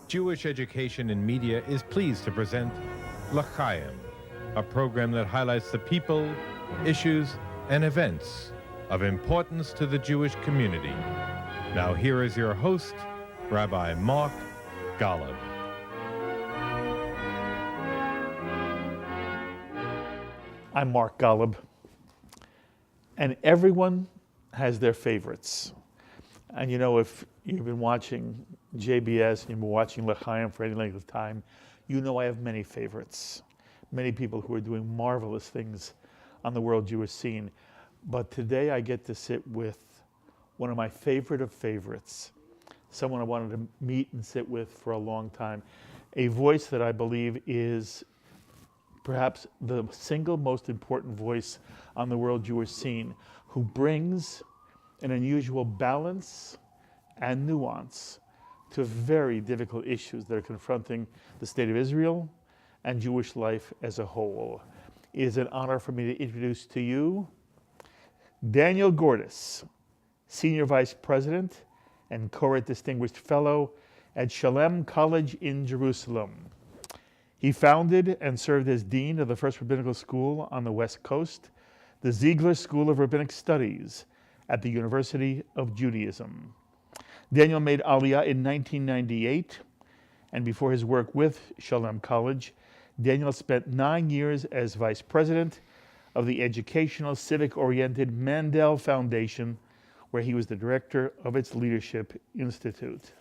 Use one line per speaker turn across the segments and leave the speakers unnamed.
Jewish Education in Media is pleased to present L'Chaim, a program that highlights the people, issues, and events of importance to the Jewish community. Now here is your host, Rabbi Mark Golub.
I'm Mark Golub, and everyone has their favorites. And you know, if you've been watching JBS and you've been watching L'Chaim for any length of time, you know I have many favorites. Many people who are doing marvelous things on the world Jewish scene. But today I get to sit with one of my favorite of favorites, someone I wanted to meet and sit with for a long time, a voice that I believe is perhaps the single most important voice on the world Jewish scene, who brings an unusual balance and nuance to very difficult issues that are confronting the state of Israel and Jewish life as a whole. It is an honor for me to introduce to you Daniel Gordis, Senior Vice President and Koret Distinguished Fellow at Shalem College in Jerusalem. He founded and served as Dean of the first rabbinical school on the West Coast, the Ziegler School of Rabbinic Studies at the University of Judaism. Daniel made Aliyah in 1998, and before his work with Shalem College, Daniel spent 9 years as Vice President of the educational, civic-oriented Mandel Foundation, where he was the director of its Leadership Institute.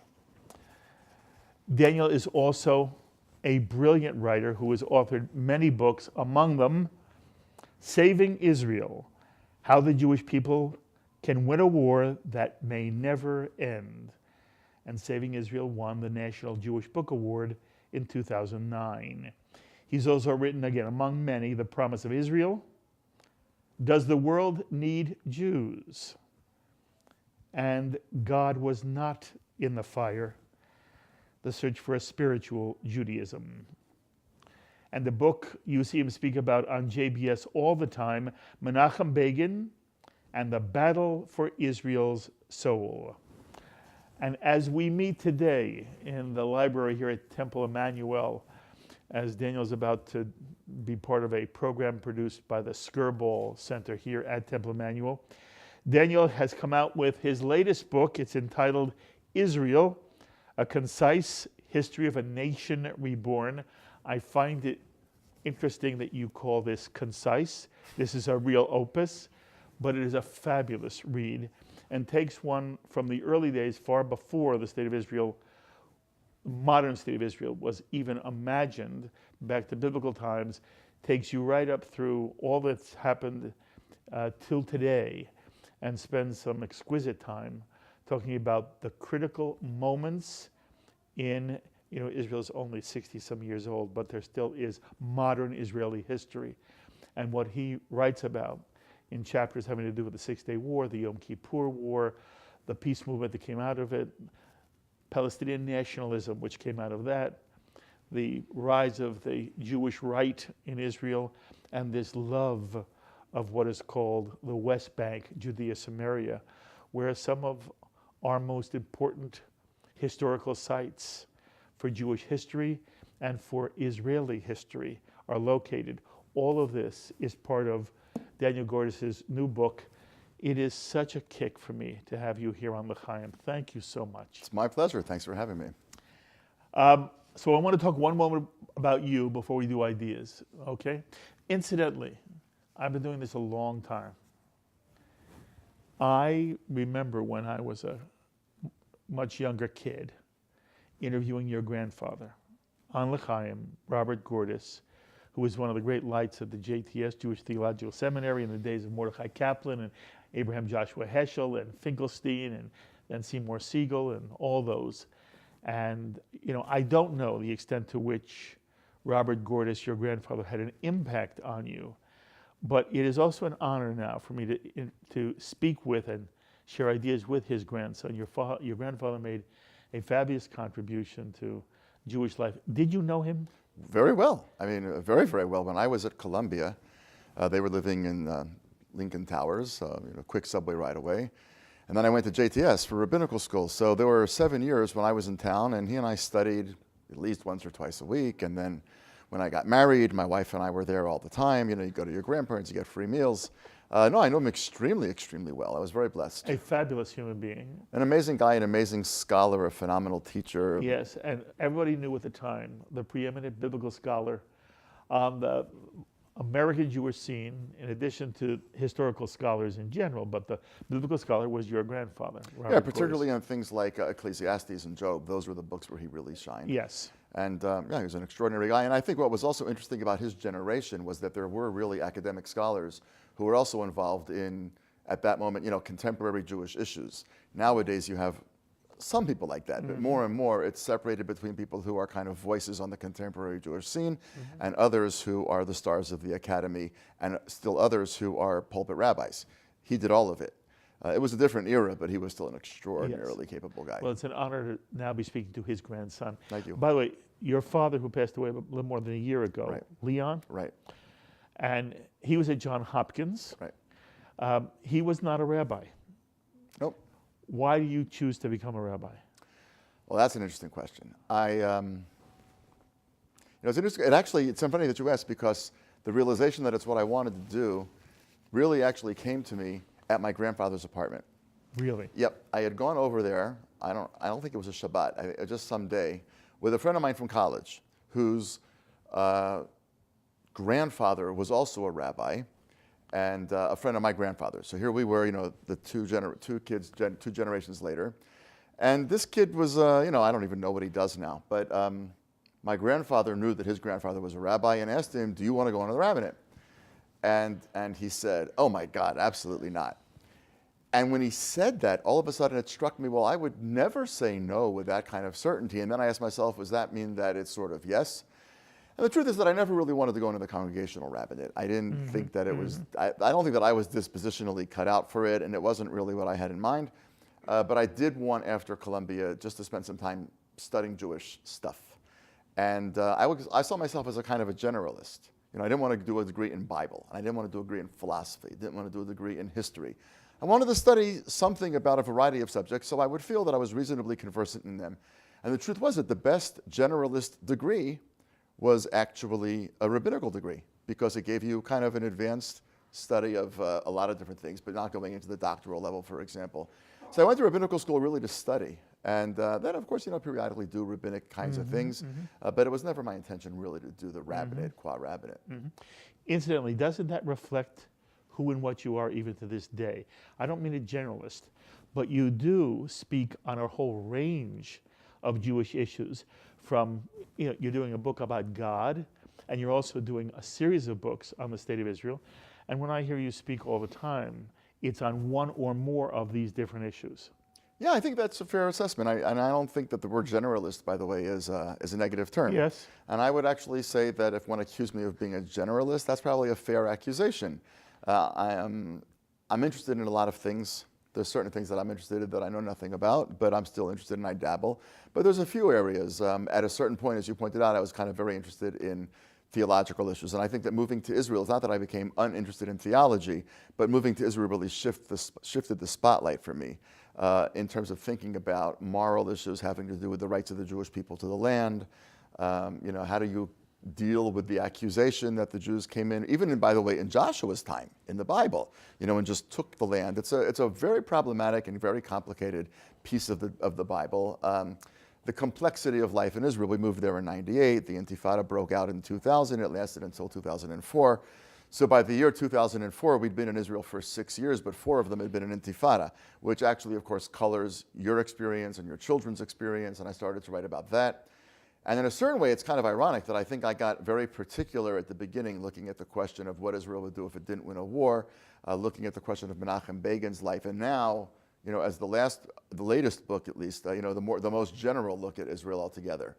Daniel is also a brilliant writer who has authored many books, among them Saving Israel, How the Jewish People Can Win a War That May Never End. And Saving Israel won the National Jewish Book Award in 2009. He's also written, again, among many, The Promise of Israel, Does the World Need Jews? And God Was Not in the Fire, The Search for a Spiritual Judaism. And the book you see him speak about on JBS all the time, Menachem Begin and the Battle for Israel's Soul. And as we meet today in the library here at Temple Emmanuel, as Daniel's about to be part of a program produced by the Skirball Center here at Temple Emmanuel, Daniel has come out with his latest book. It's entitled Israel, A Concise History of a Nation Reborn. I find it interesting that you call this concise. This is a real opus, but it is a fabulous read and takes one from the early days, far before the state of Israel, modern state of Israel, was even imagined, back to biblical times, takes you right up through all that's happened till today, and spends some exquisite time talking about the critical moments in, Israel's only 60-some years old, but there still is modern Israeli history. And what he writes about in chapters having to do with the Six-Day War, the Yom Kippur War, the peace movement that came out of it, Palestinian nationalism, which came out of that, the rise of the Jewish right in Israel, and this love of what is called the West Bank, Judea, Samaria, where some of our most important historical sites for Jewish history and for Israeli history are located. All of this is part of Daniel Gordis' new book. It is such a kick for me to have you here on L'Chaim. Thank you so much.
It's my pleasure. Thanks for having me.
So I want to talk one moment about you before we do ideas, okay? Incidentally, I've been doing this a long time. I remember when I was a much younger kid interviewing your grandfather on L'Chaim, Robert Gordis, who was one of the great lights of the JTS, Jewish Theological Seminary, in the days of Mordechai Kaplan and Abraham Joshua Heschel and Finkelstein and then Seymour Siegel and all those. And, I don't know the extent to which Robert Gordis, your grandfather, had an impact on you, but it is also an honor now for me to speak with and share ideas with his grandson. Your grandfather made a fabulous contribution to Jewish life. Did you know him?
Very well. I mean, very, very well. When I was at Columbia, they were living in Lincoln Towers, quick subway right away. And then I went to JTS for rabbinical school. So there were 7 years when I was in town, and he and I studied at least once or twice a week. And then when I got married, my wife and I were there all the time. You know, you go to your grandparents, you get free meals. No, I know him extremely, extremely well. I was very blessed.
A fabulous human being.
An amazing guy, an amazing scholar, a phenomenal teacher.
Yes, and everybody knew at the time, the preeminent biblical scholar on the American Jewish scene, in addition to historical scholars in general, but the biblical scholar was your grandfather, Robert
Yeah, particularly
Gordis.
on things like Ecclesiastes and Job. Those were the books where he really shined.
Yes.
And yeah, he was an extraordinary guy. And I think what was also interesting about his generation was that there were really academic scholars who were also involved in, at that moment, you know, contemporary Jewish issues. Nowadays, you have some people like that, but more and more it's separated between people who are kind of voices on the contemporary Jewish scene and others who are the stars of the academy and still others who are pulpit rabbis. He did all of it. It was a different era, but he was still an extraordinarily capable guy.
Well, it's an honor to now be speaking to his grandson.
Thank you.
By the way, your father, who passed away a little more than a year ago,
Right.
Leon,
Right,
and he was at Johns Hopkins.
right.
He was not a rabbi.
Nope.
Why do you choose to become a rabbi?
Well, that's an interesting question. You know, it's interesting. It's so funny that you asked because the realization that it's what I wanted to do really actually came to me at my grandfather's apartment.
Really?
Yep, I had gone over there. I don't think it was a Shabbat. Just some day with a friend of mine from college, whose grandfather was also a rabbi, and a friend of my grandfather. So here we were, you know, the two generations later. And this kid was, you know, I don't even know what he does now, but my grandfather knew that his grandfather was a rabbi and asked him, do you want to go into the rabbinate? And he said, oh my God, absolutely not. And when he said that, all of a sudden it struck me, well, I would never say no with that kind of certainty. And then I asked myself, does that mean that it's sort of yes? And the truth is that I never really wanted to go into the congregational rabbinate. I didn't think that it was, I don't think that I was dispositionally cut out for it, and it wasn't really what I had in mind. But I did want, after Columbia, just to spend some time studying Jewish stuff. And I saw myself as a kind of a generalist. You know, I didn't want to do a degree in Bible, and I didn't want to do a degree in philosophy, didn't want to do a degree in history. I wanted to study something about a variety of subjects, so I would feel that I was reasonably conversant in them. And the truth was that the best generalist degree was actually a rabbinical degree, because it gave you kind of an advanced study of a lot of different things, but not going into the doctoral level, for example. So I went to rabbinical school really to study. And then, of course, you know, periodically do rabbinic kinds of things. But it was never my intention really to do the rabbinate, qua rabbinate.
Incidentally, doesn't that reflect who and what you are even to this day? I don't mean a generalist, but you do speak on a whole range of Jewish issues. From, you know, you're doing a book about God, and you're also doing a series of books on the state of Israel. And when I hear you speak all the time, it's on one or more of these different issues.
Yeah, I think that's a fair assessment. And I don't think that the word generalist, by the way, is a negative term.
Yes.
And I would actually say that if one accused me of being a generalist, that's probably a fair accusation. I'm interested in a lot of things. There's certain things that I'm interested in that I know nothing about, but I'm still interested and I dabble. But there's a few areas. At a certain point, as you pointed out, I was kind of very interested in theological issues. And I think that moving to Israel, it's not that I became uninterested in theology, but moving to Israel really shifted the spotlight for me in terms of thinking about moral issues having to do with the rights of the Jewish people to the land. You know, how do you deal with the accusation that the Jews came in, even in, by the way, in Joshua's time in the Bible, you know, and just took the land. It's a very problematic and very complicated piece of the Bible. The complexity of life in Israel. We moved there in '98. The Intifada broke out in 2000. It lasted until 2004. So by the year 2004, we'd been in Israel for 6 years, but 4 of them had been in Intifada, which actually, of course, colors your experience and your children's experience, and I started to write about that. And in a certain way, it's kind of ironic that I think I got very particular at the beginning, looking at the question of what Israel would do if it didn't win a war, looking at the question of Menachem Begin's life, and now, you know, as the latest book at least, you know, the most general look at Israel altogether.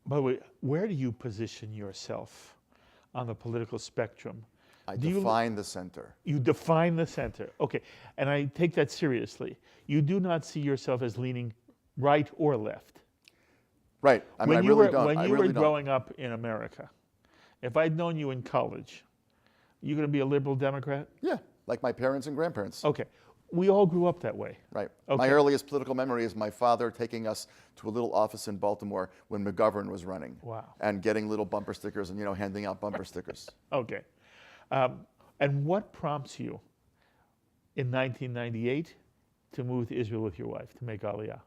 By the way, where do you position yourself on the political spectrum?
I define the center.
You define the center. Okay, and I take that seriously. You do not see yourself as leaning right or left.
Right. I mean,
When
I
you
really
were,
don't.
when
I
you
really
were
don't.
growing up in America, if I'd known you in college, you going to be a liberal Democrat?
Yeah, like my parents and grandparents.
Okay. We all grew up that way.
Right.
Okay.
My earliest political memory is my father taking us to a little office in Baltimore when McGovern was running.
Wow.
And getting little bumper stickers and, handing out bumper stickers.
Okay. And what prompts you in 1998 to move to Israel with your wife, to make Aliyah?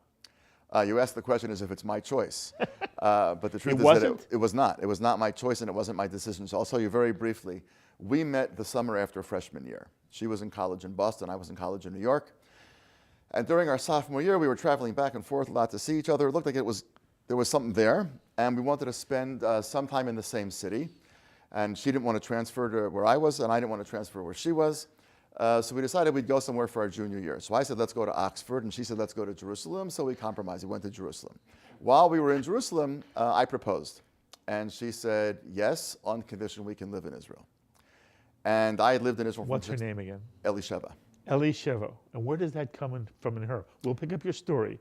You asked the question as if it's my choice. But the truth is
wasn't?
that it was not. It was not my choice and it wasn't my decision. So I'll tell you very briefly. We met the summer after freshman year. She was in college in Boston. I was in college in New York. And during our sophomore year, we were traveling back and forth a lot to see each other. It looked like there was something there. And we wanted to spend some time in the same city. And she didn't want to transfer to where I was, and I didn't want to transfer where she was. So we decided we'd go somewhere for our junior year. So I said, let's go to Oxford, and she said, let's go to Jerusalem. So we compromised. We went to Jerusalem. While we were in Jerusalem, I proposed. And she said, yes, on condition we can live in Israel. And I had lived in Israel for
What's her name again?
Elisheva.
Elisheva. And where does that come from in her? We'll pick up your story.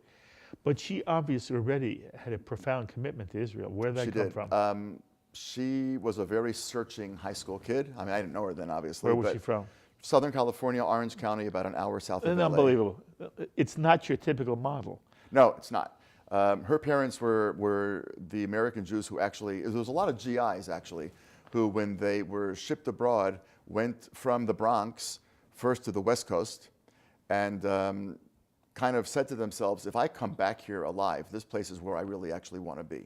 But she obviously already had a profound commitment to Israel. Where did that come from?
She was a very searching high school kid. I mean, I didn't know her then, obviously.
Where was she from?
Southern California, Orange County, about an hour south of LA.
Unbelievable. It's not your typical model.
No, it's not. Her parents were the American Jews who actually, there was a lot of GIs actually, who when they were shipped abroad, went from the Bronx first to the West Coast and kind of said to themselves, if I come back here alive, this place is where I really actually want to be.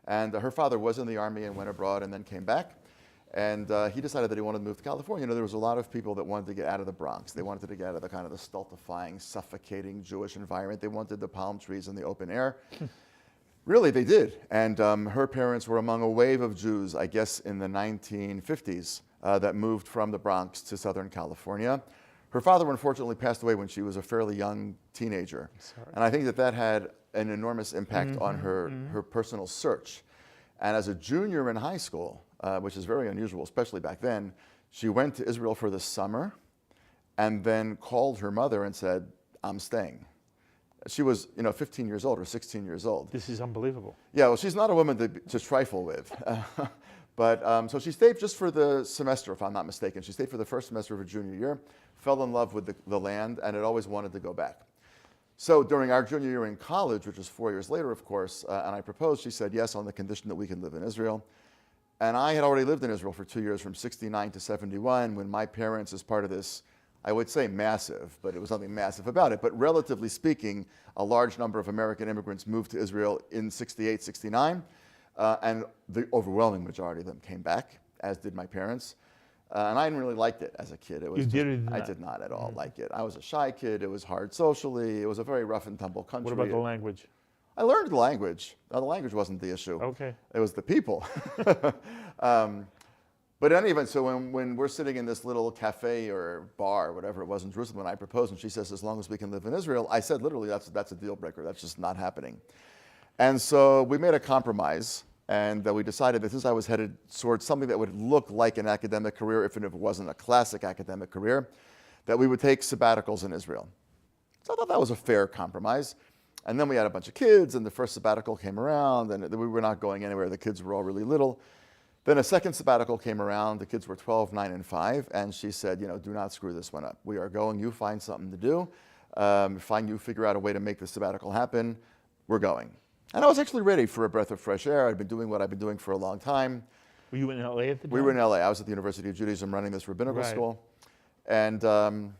And her father was in the Army and went abroad and then came back. And he decided that he wanted to move to California. There was a lot of people that wanted to get out of the Bronx. They wanted to get out of the kind of the stultifying, suffocating Jewish environment. They wanted the palm trees and the open air. Really, they did. And her parents were among a wave of Jews, I guess, in the 1950s that moved from the Bronx to Southern California. Her father, unfortunately, passed away when she was a fairly young teenager. And I think that had an enormous impact on her personal search. And as a junior in high school, which is very unusual, especially back then, she went to Israel for the summer and then called her mother and said, I'm staying. She was, 15 years old or 16 years old.
This is unbelievable.
Yeah, well, she's not a woman to trifle with. But so she stayed just for the semester, if I'm not mistaken. She stayed for the first semester of her junior year, fell in love with the land, and had always wanted to go back. So during our junior year in college, which was 4 years later, of course, and I proposed, she said yes on the condition that we can live in Israel. And I had already lived in Israel for 2 years, from 69 to 71, when my parents, as part of this, I would say massive, but it was nothing massive about it, but relatively speaking, a large number of American immigrants moved to Israel in 68, 69, and the overwhelming majority of them came back, as did my parents. And I didn't really like it as a kid.
You did or did not?
I did not at all like it. I was a shy kid. It was hard socially. It was a very rough and tumble country.
What about the language?
I learned the language. The language wasn't the issue.
Okay.
It was the people. But in any event, so when we're sitting in this little cafe or bar, or whatever it was in Jerusalem, and I proposed, and she says, as long as we can live in Israel, I said, literally, that's a deal breaker. That's just not happening. And so we made a compromise, and we decided that since I was headed towards something that would look like an academic career, even if it wasn't a classic academic career, that we would take sabbaticals in Israel. So I thought that was a fair compromise. And then we had a bunch of kids, and the first sabbatical came around, and we were not going anywhere. The kids were all really little. Then a second sabbatical came around. The kids were 12, 9, and 5, and she said, do not screw this one up. We are going. You find something to do. You figure out a way to make the sabbatical happen. We're going. And I was actually ready for a breath of fresh air. I'd been doing what I've been doing for a long time.
Were you in LA at the time?
We were in LA. I was at the University of Judaism running this rabbinical school. And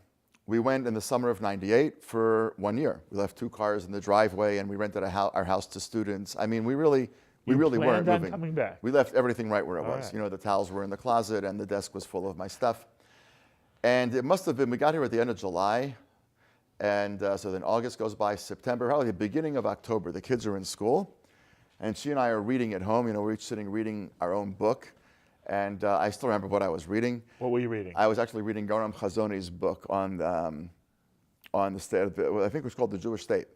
we went in the summer of 98 for 1 year. We left 2 cars in the driveway, and we rented our house to students. I mean, we really weren't moving.
Coming back.
We left everything right where it was. Right. The towels were in the closet, and the desk was full of my stuff. And it must have been, we got here at the end of July. And so then August goes by, September, probably the beginning of October, the kids are in school. And she and I are reading at home. We're each sitting reading our own book. And I still remember what I was reading.
What were you reading?
I was actually reading Yoram Chazoni's book on the state, I think it was called The Jewish State,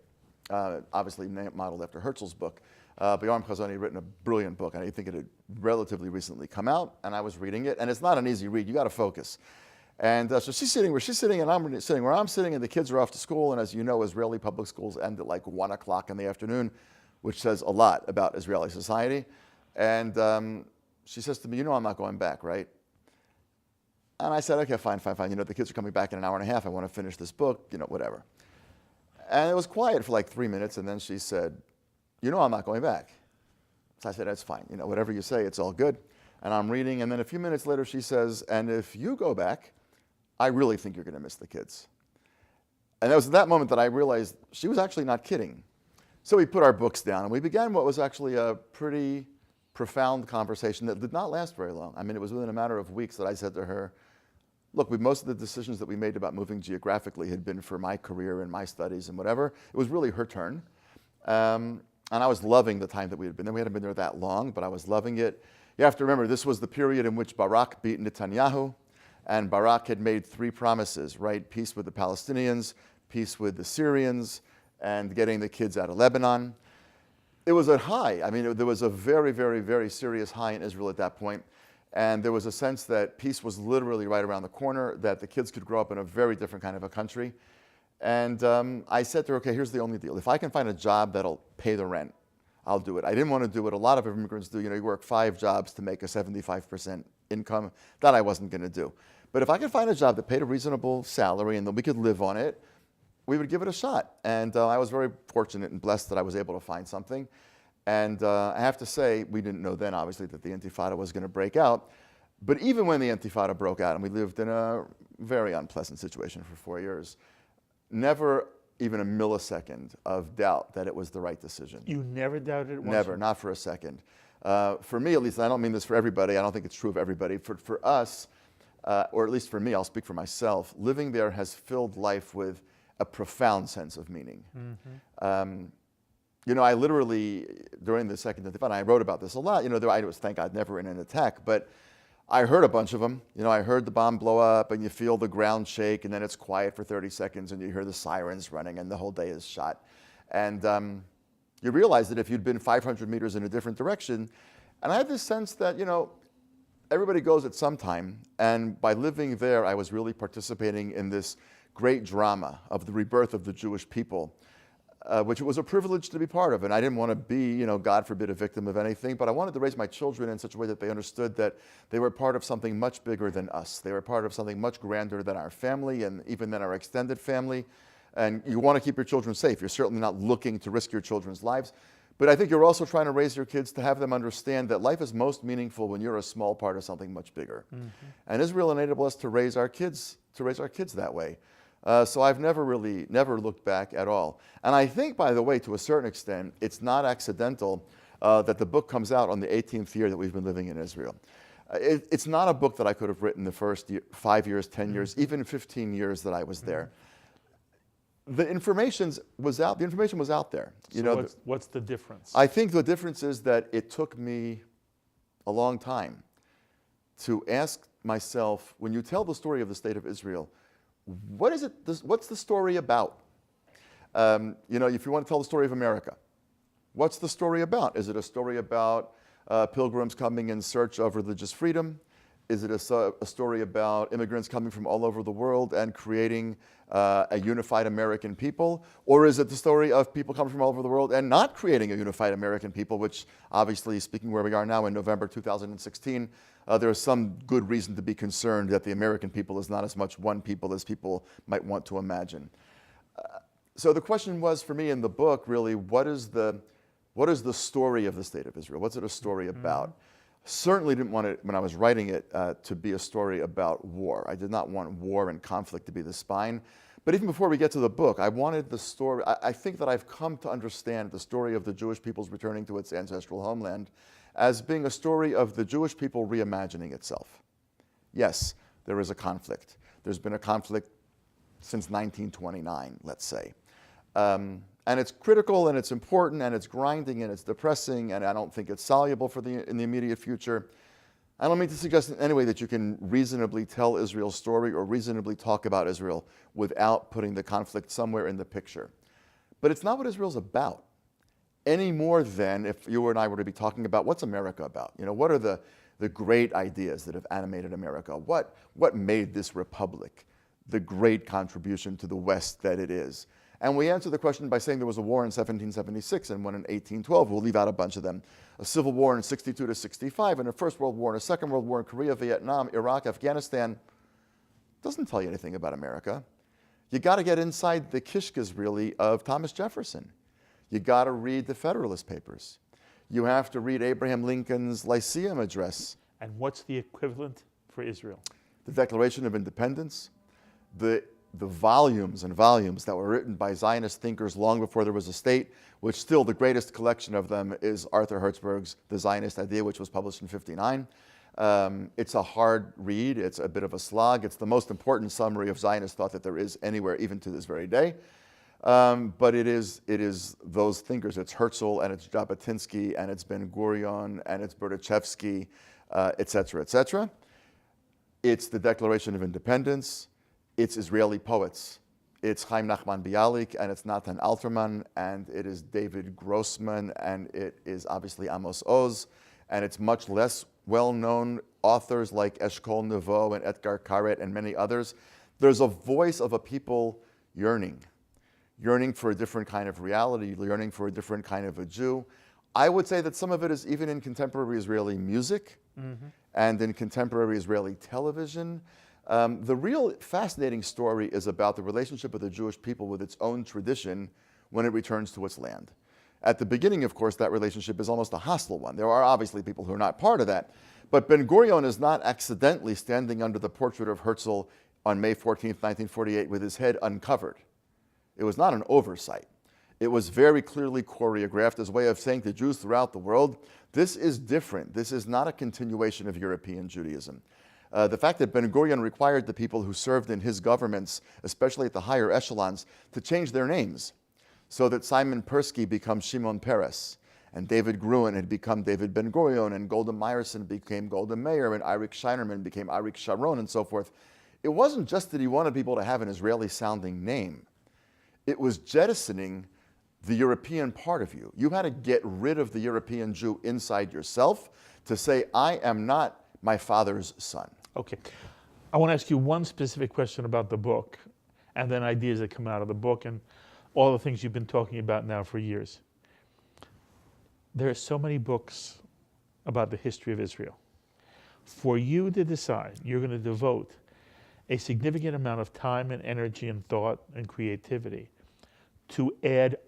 obviously modeled after Herzl's book. But Yoram Chazoni had written a brilliant book, and I think it had relatively recently come out, and I was reading it. And it's not an easy read. You got to focus. And so she's sitting where she's sitting, and I'm sitting where I'm sitting, and the kids are off to school. And as you know, Israeli public schools end at like 1 o'clock in the afternoon, which says a lot about Israeli society. And she says to me, I'm not going back, right? And I said, okay, fine. The kids are coming back in an hour and a half. I want to finish this book, whatever. And it was quiet for like 3 minutes, and then she said, I'm not going back. So I said, that's fine. Whatever you say, it's all good. And I'm reading, and then a few minutes later she says, and if you go back, I really think you're going to miss the kids. And it was at that moment that I realized she was actually not kidding. So we put our books down, and we began what was actually a pretty profound conversation that did not last very long. I mean, it was within a matter of weeks that I said to her, look, most of the decisions that we made about moving geographically had been for my career and my studies and whatever. It was really her turn. And I was loving the time that we had been there. We hadn't been there that long, but I was loving it. You have to remember, this was the period in which Barak beat Netanyahu, and Barak had made 3 promises, right? Peace with the Palestinians, peace with the Syrians, and getting the kids out of Lebanon. It was a high. I mean, there was a very, very, very serious high in Israel at that point. And there was a sense that peace was literally right around the corner, that the kids could grow up in a very different kind of a country. And I said to her, okay, here's the only deal. If I can find a job that'll pay the rent, I'll do it. I didn't want to do what a lot of immigrants do. You work 5 jobs to make a 75% income. That I wasn't going to do. But if I could find a job that paid a reasonable salary and that we could live on it, we would give it a shot. And I was very fortunate and blessed that I was able to find something. And I have to say, we didn't know then, obviously, that the Intifada was going to break out. But even when the Intifada broke out, and we lived in a very unpleasant situation for 4 years, never even a millisecond of doubt that it was the right decision.
You never doubted it?
Never, not for a second. For me, at least, and I don't mean this for everybody, I don't think it's true of everybody. For us, or at least for me, I'll speak for myself, living there has filled life with a profound sense of meaning. I literally, during the second Intifada, I wrote about this a lot. I was, thank God, never in an attack, but I heard a bunch of them. I heard the bomb blow up, and you feel the ground shake, and then it's quiet for 30 seconds, and you hear the sirens running, and the whole day is shot. And you realize that if you'd been 500 meters in a different direction, and I had this sense that, everybody goes at some time, and by living there, I was really participating in this great drama of the rebirth of the Jewish people, which it was a privilege to be part of. And I didn't want to be, God forbid, a victim of anything, but I wanted to raise my children in such a way that they understood that they were part of something much bigger than us. They were part of something much grander than our family and even than our extended family. And you want to keep your children safe. You're certainly not looking to risk your children's lives. But I think you're also trying to raise your kids to have them understand that life is most meaningful when you're a small part of something much bigger. And Israel enabled us to raise our kids that way. So I've never looked back at all. And I think, by the way, to a certain extent, it's not accidental that the book comes out on the 18th year that we've been living in Israel. It's not a book that I could have written the first 5 years, 10 years, even 15 years that I was there. The information was out there.
What's the difference?
I think the difference is that it took me a long time to ask myself, when you tell the story of the state of Israel, what's the story about? If you want to tell the story of America, what's the story about? Is it a story about pilgrims coming in search of religious freedom? Is it a story about immigrants coming from all over the world and creating a unified American people? Or is it the story of people coming from all over the world and not creating a unified American people, which obviously, speaking where we are now in November 2016, there is some good reason to be concerned that the American people is not as much one people as people might want to imagine. So the question was for me in the book, really, what is the story of the state of Israel? What's it a story about? Certainly didn't want it, when I was writing it, to be a story about war. I did not want war and conflict to be the spine. But even before we get to the book, I wanted the story. I think that I've come to understand the story of the Jewish people's returning to its ancestral homeland as being a story of the Jewish people reimagining itself. Yes, there is a conflict. There's been a conflict since 1929, let's say. And it's critical, and it's important, and it's grinding, and it's depressing, and I don't think it's soluble in the immediate future. I don't mean to suggest in any way that you can reasonably tell Israel's story or reasonably talk about Israel without putting the conflict somewhere in the picture. But it's not what Israel's about, any more than if you and I were to be talking about what's America about. What are the great ideas that have animated America? What made this republic the great contribution to the West that it is? And we answer the question by saying there was a war in 1776 and one in 1812. We'll leave out a bunch of them. A civil war in 62 to 65, and a First World War and a Second World War in Korea, Vietnam, Iraq, Afghanistan. Doesn't tell you anything about America. You got to get inside the kishkas, really, of Thomas Jefferson. You got to read the Federalist Papers. You have to read Abraham Lincoln's Lyceum Address.
And what's the equivalent for Israel?
The Declaration of Independence, the volumes and volumes that were written by Zionist thinkers long before there was a state, which still the greatest collection of them is Arthur Hertzberg's The Zionist Idea, which was published in '59. It's a hard read. It's a bit of a slog. It's the most important summary of Zionist thought that there is anywhere, even to this very day. But it is those thinkers. It's Herzl, and it's Jabotinsky, and it's Ben Gurion, and it's Berdichevsky, et cetera, et cetera. It's the Declaration of Independence. It's Israeli poets. It's Chaim Nachman Bialik, and it's Nathan Alterman, and it is David Grossman, and it is obviously Amos Oz, and it's much less well-known authors like Eshkol Nevo and Etgar Karet and many others. There's a voice of a people yearning for a different kind of reality, yearning for a different kind of a Jew. I would say that some of it is even in contemporary Israeli music and in contemporary Israeli television. The real fascinating story is about the relationship of the Jewish people with its own tradition when it returns to its land. At the beginning, of course, that relationship is almost a hostile one. There are obviously people who are not part of that. But Ben Gurion is not accidentally standing under the portrait of Herzl on May 14th, 1948, with his head uncovered. It was not an oversight. It was very clearly choreographed as a way of saying to Jews throughout the world, this is different. This is not a continuation of European Judaism. The fact that Ben Gurion required the people who served in his governments, especially at the higher echelons, to change their names so that Simon Persky becomes Shimon Peres, and David Gruen had become David Ben Gurion, and Golda Meyerson became Golda Meir, and Arik Scheinerman became Arik Sharon, and so forth. It wasn't just that he wanted people to have an Israeli-sounding name. It was jettisoning the European part of you. You had to get rid of the European Jew inside yourself to say, I am not my father's son.
Okay. I want to ask you one specific question about the book, and then ideas that come out of the book, and all the things you've been talking about now for years. There are so many books about the history of Israel. For you to decide you're going to devote a significant amount of time and energy and thought and creativity to add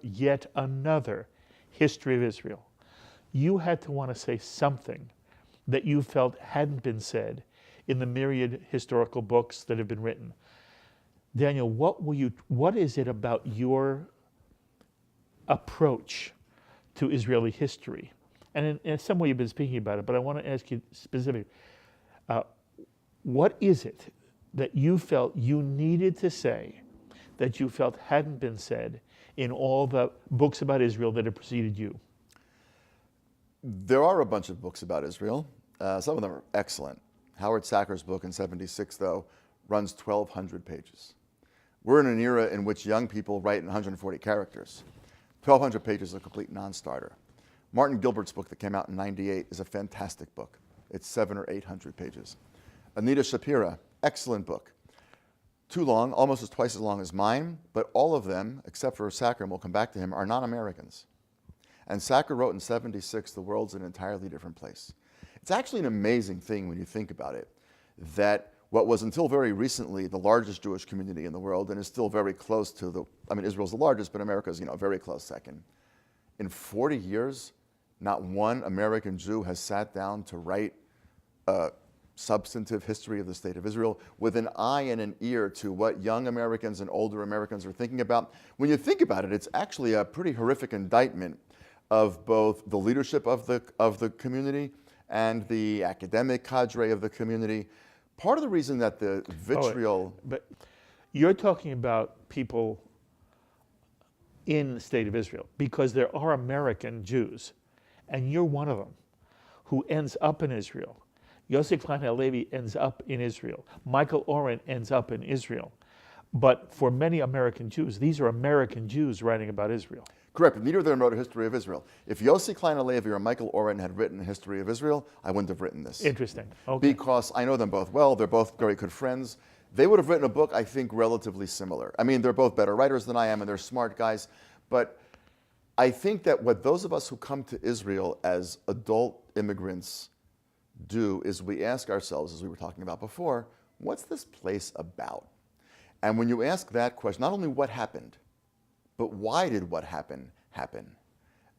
yet another history of Israel, you had to want to say something that you felt hadn't been said in the myriad historical books that have been written. Daniel, what is it about your approach to Israeli history? And in some way you've been speaking about it, but I want to ask you specifically, what is it that you felt you needed to say that you felt hadn't been said in all the books about Israel that have preceded you?
There are a bunch of books about Israel. Some of them are excellent. Howard Sacker's book in '76, though, runs 1,200 pages. We're in an era in which young people write in 140 characters. 1,200 pages is a complete non-starter. Martin Gilbert's book that came out in '98 is a fantastic book. It's 700 or 800 pages. Anita Shapira, excellent book. Too long, almost twice as long as mine, but all of them, except for Sacker, and we'll come back to him, are non-Americans. And Sacker wrote in '76, the world's an entirely different place. It's actually an amazing thing when you think about it, that what was until very recently the largest Jewish community in the world, and is still very close to Israel's the largest, but America's, a very close second. In 40 years, not one American Jew has sat down to write a substantive history of the state of Israel with an eye and an ear to what young Americans and older Americans are thinking about. When you think about it, it's actually a pretty horrific indictment of both the leadership of the community and the academic cadre of the community. Part of the reason that the vitriol...
But you're talking about people in the state of Israel, because there are American Jews, and you're one of them, who ends up in Israel. Yossi Klein Halevi ends up in Israel. Michael Oren ends up in Israel. But for many American Jews, these are American Jews writing about Israel.
Correct, but neither of them wrote a history of Israel. If Yossi Klein Halevi or Michael Oren had written a history of Israel, I wouldn't have written this.
Interesting. Okay.
Because I know them both well. They're both very good friends. They would have written a book, I think, relatively similar. I mean, they're both better writers than I am, and they're smart guys. But I think that what those of us who come to Israel as adult immigrants do is we ask ourselves, as we were talking about before, what's this place about? And when you ask that question, not only what happened, but why did what happened happen?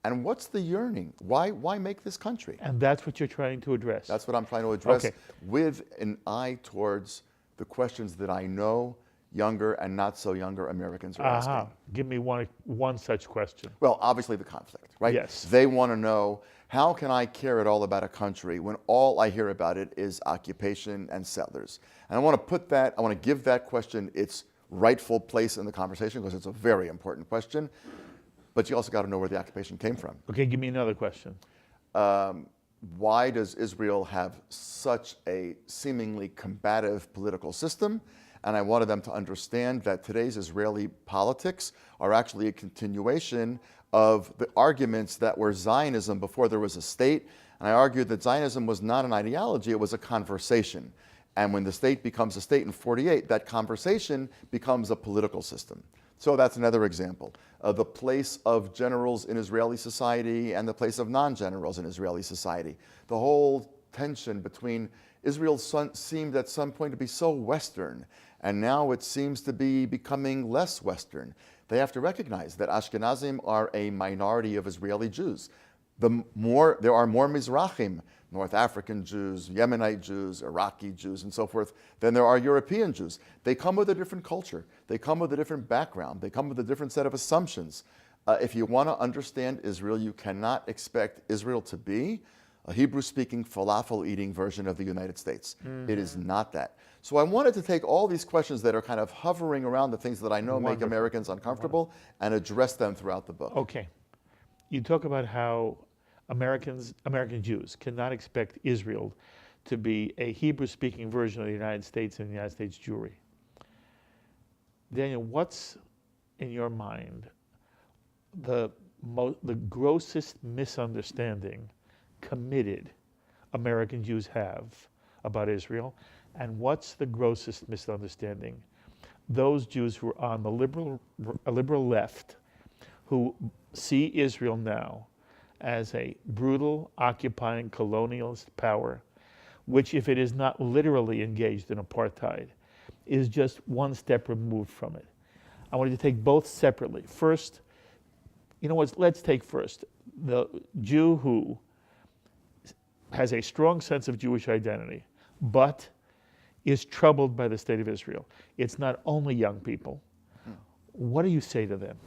And what's the yearning? Why make this country?
And that's what you're trying to address.
That's what I'm trying to address,
Okay.
with an eye towards the questions that I know younger and not so younger Americans are asking.
Give me one such question.
Well, obviously the conflict, right?
Yes.
They want to know, how can I care at all about a country when all I hear about it is occupation and settlers? And I want to give that question its rightful place in the conversation, because it's a very important question. But you also got to know where the occupation came from.
Okay, give me another question.
Why does Israel have such a seemingly combative political system? And I wanted them to understand that today's Israeli politics are actually a continuation of the arguments that were Zionism before there was a state. And I argued that Zionism was not an ideology, it was a conversation. And when the state becomes a state in 48, that conversation becomes a political system. So that's another example. The place of generals in Israeli society and the place of non-generals in Israeli society. The whole tension between Israel seemed at some point to be so Western, and now it seems to be becoming less Western. They have to recognize that Ashkenazim are a minority of Israeli Jews. There are more Mizrahim, North African Jews, Yemenite Jews, Iraqi Jews, and so forth, than there are European Jews. They come with a different culture. They come with a different background. They come with a different set of assumptions. If you want to understand Israel, you cannot expect Israel to be a Hebrew-speaking, falafel-eating version of the United States. Mm-hmm. It is not that. So I wanted to take all these questions that are kind of hovering around the things that I know make Americans uncomfortable and address them throughout the book.
Okay. You talk about how American Jews cannot expect Israel to be a Hebrew-speaking version of the United States and the United States Jewry. Daniel, what's in your mind the grossest misunderstanding committed American Jews have about Israel, and what's the grossest misunderstanding those Jews who are on the liberal left, who see Israel now as a brutal, occupying, colonialist power, which, if it is not literally engaged in apartheid, is just one step removed from it. I want you to take both separately. First, you know what, let's take first the Jew who has a strong sense of Jewish identity, but is troubled by the state of Israel. It's not only young people. What do you say to them?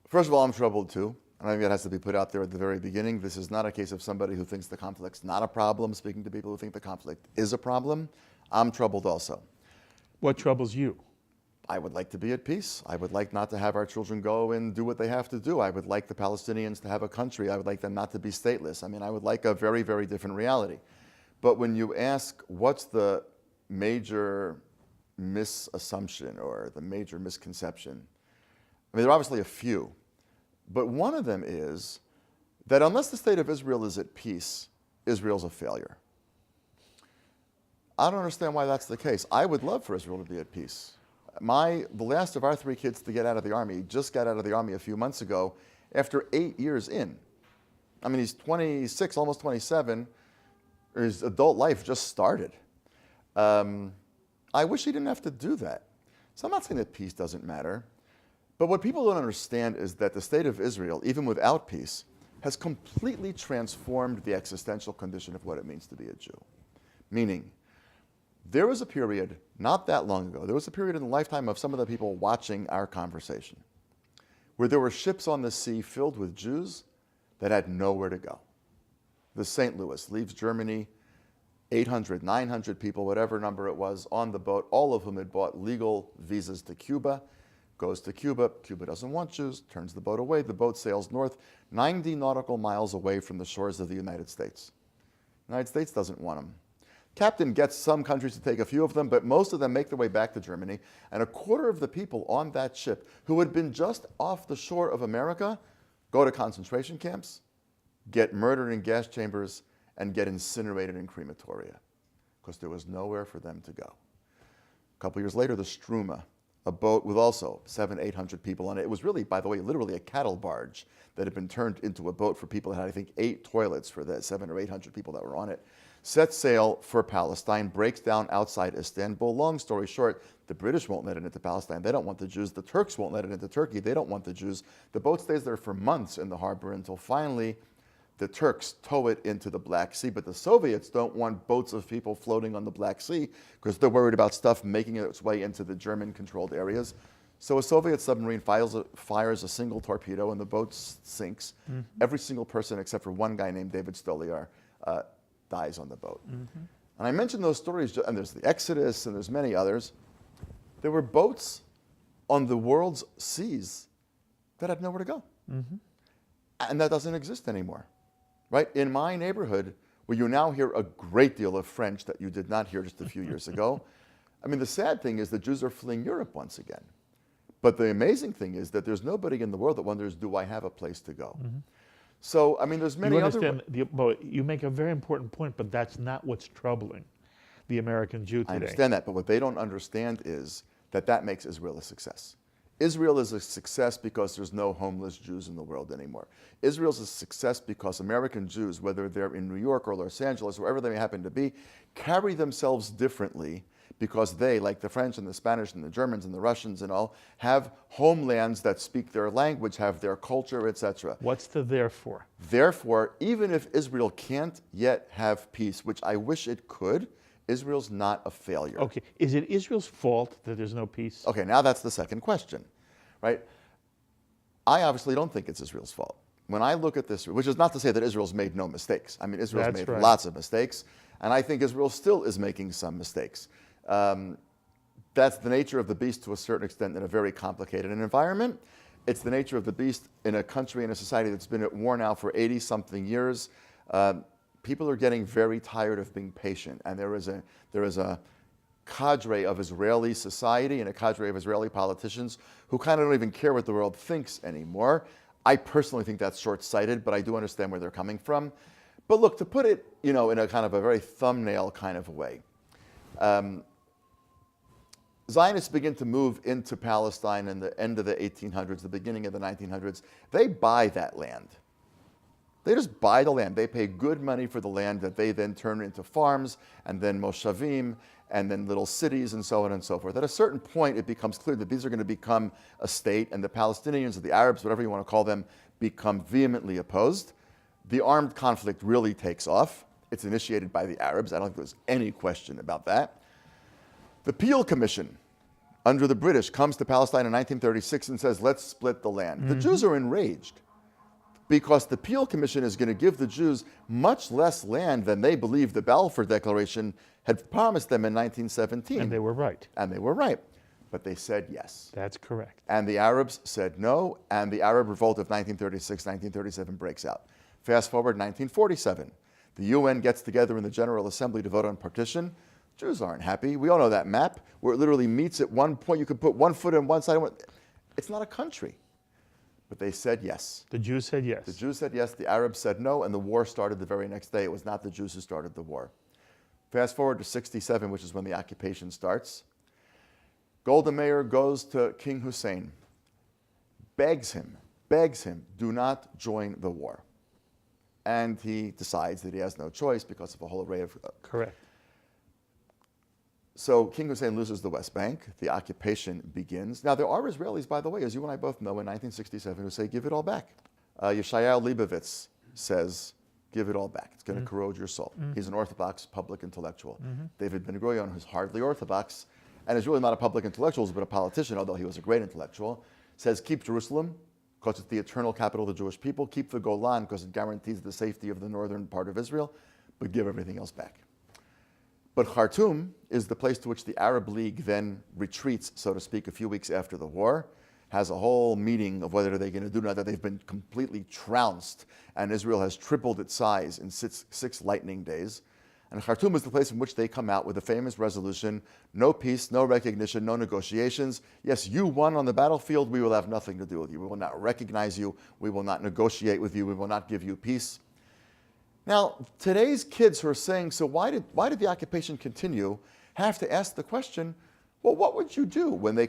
First of all, I'm troubled too. And I think that has to be put out there at the very beginning. This is not a case of somebody who thinks the conflict's not a problem, speaking to people who think the conflict is a problem. I'm troubled also.
What troubles you?
I would like to be at peace. I would like not to have our children go and do what they have to do. I would like the Palestinians to have a country. I would like them not to be stateless. I mean, I would like a very, very different reality. But when you ask what's the major misassumption or the major misconception, I mean, there are obviously a few. But one of them is that unless the state of Israel is at peace, Israel's a failure. I don't understand why that's the case. I would love for Israel to be at peace. The last of our 3 kids to get out of the army just got out of the army a few months ago after 8 years in. I mean, he's 26, almost 27. His adult life just started. I wish he didn't have to do that. So I'm not saying that peace doesn't matter. But what people don't understand is that the state of Israel, even without peace, has completely transformed the existential condition of what it means to be a Jew. Meaning, there was a period, not that long ago, there was a period in the lifetime of some of the people watching our conversation, where there were ships on the sea filled with Jews that had nowhere to go. The St. Louis leaves Germany, 800, 900 people, whatever number it was, on the boat, all of whom had bought legal visas to Cuba. Goes to Cuba. Cuba doesn't want Jews, turns the boat away. The boat sails north, 90 nautical miles away from the shores of the United States. The United States doesn't want them. Captain gets some countries to take a few of them, but most of them make their way back to Germany. And a quarter of the people on that ship who had been just off the shore of America go to concentration camps, get murdered in gas chambers, and get incinerated in crematoria because there was nowhere for them to go. A couple years later, the Struma, a boat with also 700, 800 people on it. It was really, by the way, literally a cattle barge that had been turned into a boat for people that had, I think, 8 toilets for the 700 or 800 people that were on it. sets sail for Palestine, breaks down outside Istanbul. Long story short, the British won't let it into Palestine. They don't want the Jews. The Turks won't let it into Turkey. They don't want the Jews. The boat stays there for months in the harbor until finally the Turks tow it into the Black Sea. But the Soviets don't want boats of people floating on the Black Sea because they're worried about stuff making its way into the German-controlled areas. So a Soviet submarine fires a single torpedo and the boat sinks. Mm-hmm. Every single person except for one guy named David Stoliar dies on the boat. Mm-hmm. And I mentioned those stories, and there's the Exodus and there's many others. There were boats on the world's seas that had nowhere to go. Mm-hmm. And that doesn't exist anymore, right? In my neighborhood, where you now hear a great deal of French that you did not hear just a few years ago, I mean, the sad thing is that Jews are fleeing Europe once again. But the amazing thing is that there's nobody in the world that wonders, do I have a place to go? Mm-hmm. So, I mean, there's many other...
You make a very important point, but that's not what's troubling the American Jew today.
I understand that, but what they don't understand is that makes Israel a success. Israel is a success because there's no homeless Jews in the world anymore. Israel's a success because American Jews, whether they're in New York or Los Angeles, wherever they may happen to be, carry themselves differently because they, like the French and the Spanish and the Germans and the Russians and all, have homelands that speak their language, have their culture, etc.
What's the therefore?
Therefore, even if Israel can't yet have peace, which I wish it could, Israel's not a failure.
Okay, is it Israel's fault that there's no peace?
Okay, now that's the second question, right? I obviously don't think it's Israel's fault. When I look at this, which is not to say that Israel's made no mistakes. I mean, Israel's made lots of mistakes, and I think Israel still is making some mistakes. That's the nature of the beast to a certain extent in a very complicated environment. It's the nature of the beast in a country and a society that's been at war now for 80-something years. People are getting very tired of being patient, and there is a cadre of Israeli society and a cadre of Israeli politicians who kind of don't even care what the world thinks anymore. I personally think that's short-sighted, but I do understand where they're coming from. But look, to put it, in a kind of a very thumbnail kind of a way, Zionists begin to move into Palestine in the end of the 1800s, the beginning of the 1900s. They buy that land. They just buy the land. They pay good money for the land that they then turn into farms and then moshavim and then little cities and so on and so forth. At a certain point, it becomes clear that these are going to become a state, and the Palestinians or the Arabs, whatever you want to call them, become vehemently opposed. The armed conflict really takes off. It's initiated by the Arabs. I don't think there's any question about that. The Peel Commission under the British comes to Palestine in 1936 and says, let's split the land. Mm-hmm. The Jews are enraged because the Peel Commission is going to give the Jews much less land than they believe the Balfour Declaration had promised them in 1917.
And they were right.
And they were right. But they said yes.
That's correct.
And the Arabs said no, and the Arab Revolt of 1936, 1937 breaks out. Fast forward 1947. The UN gets together in the General Assembly to vote on partition. Jews aren't happy. We all know that map where it literally meets at one point. You could put one foot on one side. It's not a country. But they said yes.
The Jews said yes.
The Jews said yes. The Arabs said no. And the war started the very next day. It was not the Jews who started the war. Fast forward to 67, which is when the occupation starts. Golda Meir goes to King Hussein, begs him, do not join the war. And he decides that he has no choice because of a whole array of...
Correct.
So King Hussein loses the West Bank. The occupation begins. Now, there are Israelis, by the way, as you and I both know, in 1967, who say, give it all back. Yeshayahu Leibovitz says, give it all back. It's going to corrode your soul. He's an Orthodox public intellectual. David Ben-Gurion, who's hardly Orthodox, and is really not a public intellectual, but a politician, although he was a great intellectual, says, keep Jerusalem, because it's the eternal capital of the Jewish people. Keep the Golan, because it guarantees the safety of the northern part of Israel, but give everything else back. But Khartoum is the place to which the Arab League then retreats, so to speak, a few weeks after the war, has a whole meeting of whether they're going to do or not. They've been completely trounced, and Israel has tripled its size in six lightning days. And Khartoum is the place in which they come out with a famous resolution: no peace, no recognition, no negotiations. Yes, you won on the battlefield. We will have nothing to do with you. We will not recognize you. We will not negotiate with you. We will not give you peace. Now, today's kids who are saying, so why did the occupation continue, have to ask the question, well, what would you do when they